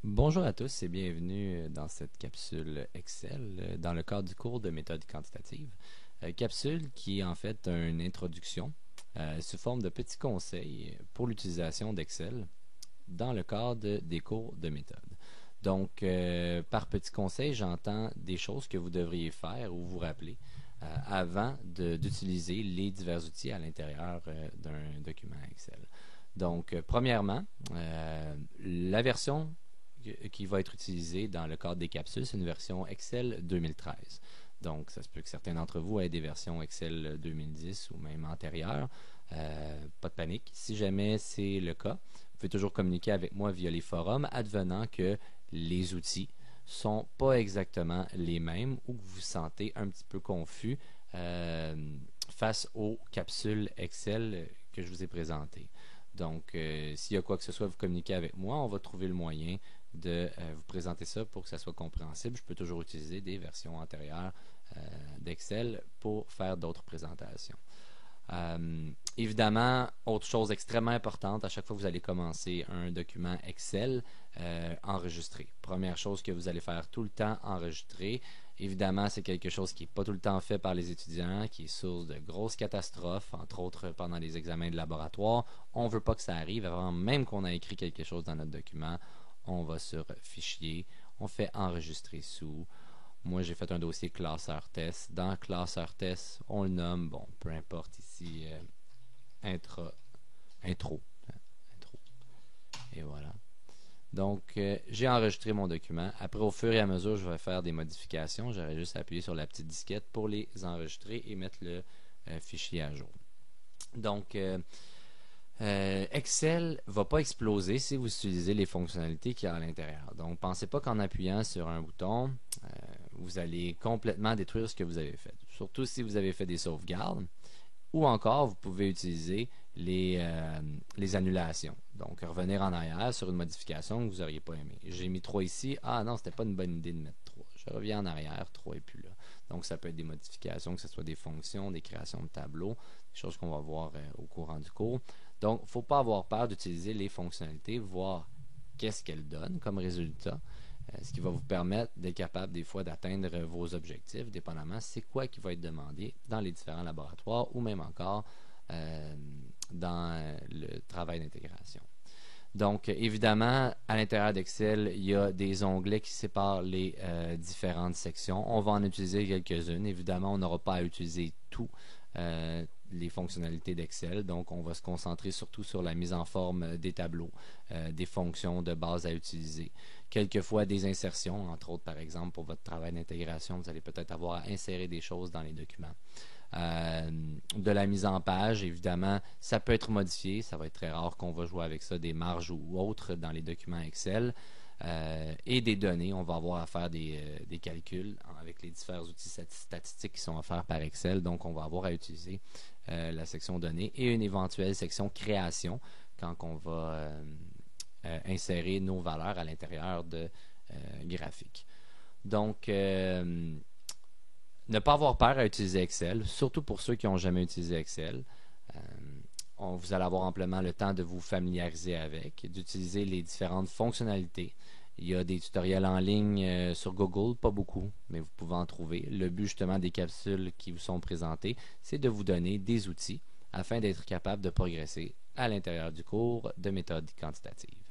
Bonjour à tous et bienvenue dans cette capsule Excel dans le cadre du cours de méthode quantitative. Capsule qui est en fait une introduction sous forme de petits conseils pour l'utilisation d'Excel dans le cadre des cours de méthode. Donc, par petits conseils, j'entends des choses que vous devriez faire ou vous rappeler avant d'utiliser les divers outils à l'intérieur d'un document Excel. Donc, premièrement, la version qui va être utilisée dans le cadre des capsules, c'est une version Excel 2013. Donc, ça se peut que certains d'entre vous aient des versions Excel 2010 ou même antérieures. Pas de panique. Si jamais c'est le cas, vous pouvez toujours communiquer avec moi via les forums, advenant que les outils sont pas exactement les mêmes ou que vous vous sentez un petit peu confus face aux capsules Excel que je vous ai présentées. Donc, s'il y a quoi que ce soit, vous communiquez avec moi, on va trouver le moyen de vous présenter ça pour que ça soit compréhensible. Je peux toujours utiliser des versions antérieures d'Excel pour faire d'autres présentations. Évidemment, autre chose extrêmement importante, à chaque fois que vous allez commencer un document Excel, enregistrer. Première chose que vous allez faire tout le temps, enregistrer. Évidemment, c'est quelque chose qui n'est pas tout le temps fait par les étudiants, qui est source de grosses catastrophes, entre autres pendant les examens de laboratoire. On ne veut pas que ça arrive avant même qu'on a écrit quelque chose dans notre document. On va sur Fichier, on fait enregistrer sous. Moi, j'ai fait un dossier classeur test. Dans classeur test, on le nomme, bon, peu importe ici, intro. Intro. Et voilà. Donc, j'ai enregistré mon document. Après, au fur et à mesure, je vais faire des modifications. J'aurais juste à appuyer sur la petite disquette pour les enregistrer et mettre le fichier à jour. Donc, Excel ne va pas exploser si vous utilisez les fonctionnalités qu'il y a à l'intérieur. Donc, pensez pas qu'en appuyant sur un bouton, vous allez complètement détruire ce que vous avez fait. Surtout si vous avez fait des sauvegardes. Ou encore, vous pouvez utiliser les annulations. Donc, revenir en arrière sur une modification que vous n'auriez pas aimé. J'ai mis 3 ici. Ah non, c'était pas une bonne idée de mettre 3. Je reviens en arrière, 3 est plus là. Donc, ça peut être des modifications, que ce soit des fonctions, des créations de tableaux, des choses qu'on va voir au courant du cours. Donc, il ne faut pas avoir peur d'utiliser les fonctionnalités, voir qu'est-ce qu'elles donnent comme résultat, ce qui va vous permettre d'être capable des fois d'atteindre vos objectifs, dépendamment c'est quoi qui va être demandé dans les différents laboratoires ou même encore dans le travail d'intégration. Donc, évidemment, à l'intérieur d'Excel, il y a des onglets qui séparent les différentes sections. On va en utiliser quelques-unes. Évidemment, on n'aura pas à utiliser tout les fonctionnalités d'Excel. Donc, on va se concentrer surtout sur la mise en forme des tableaux, des fonctions de base à utiliser. Quelquefois, des insertions, entre autres, par exemple, pour votre travail d'intégration, vous allez peut-être avoir à insérer des choses dans les documents. De la mise en page, évidemment, ça peut être modifié. Ça va être très rare qu'on va jouer avec ça, des marges ou autres dans les documents Excel. Et des données, on va avoir à faire des calculs avec les différents outils statistiques qui sont offerts par Excel. Donc, on va avoir à utiliser la section données et une éventuelle section création quand on va insérer nos valeurs à l'intérieur de graphiques. Donc, ne pas avoir peur à utiliser Excel, surtout pour ceux qui n'ont jamais utilisé Excel. Vous allez avoir amplement le temps de vous familiariser avec, d'utiliser les différentes fonctionnalités. Il y a des tutoriels en ligne sur Google, pas beaucoup, mais vous pouvez en trouver. Le but justement des capsules qui vous sont présentées, c'est de vous donner des outils afin d'être capable de progresser à l'intérieur du cours de méthode quantitative.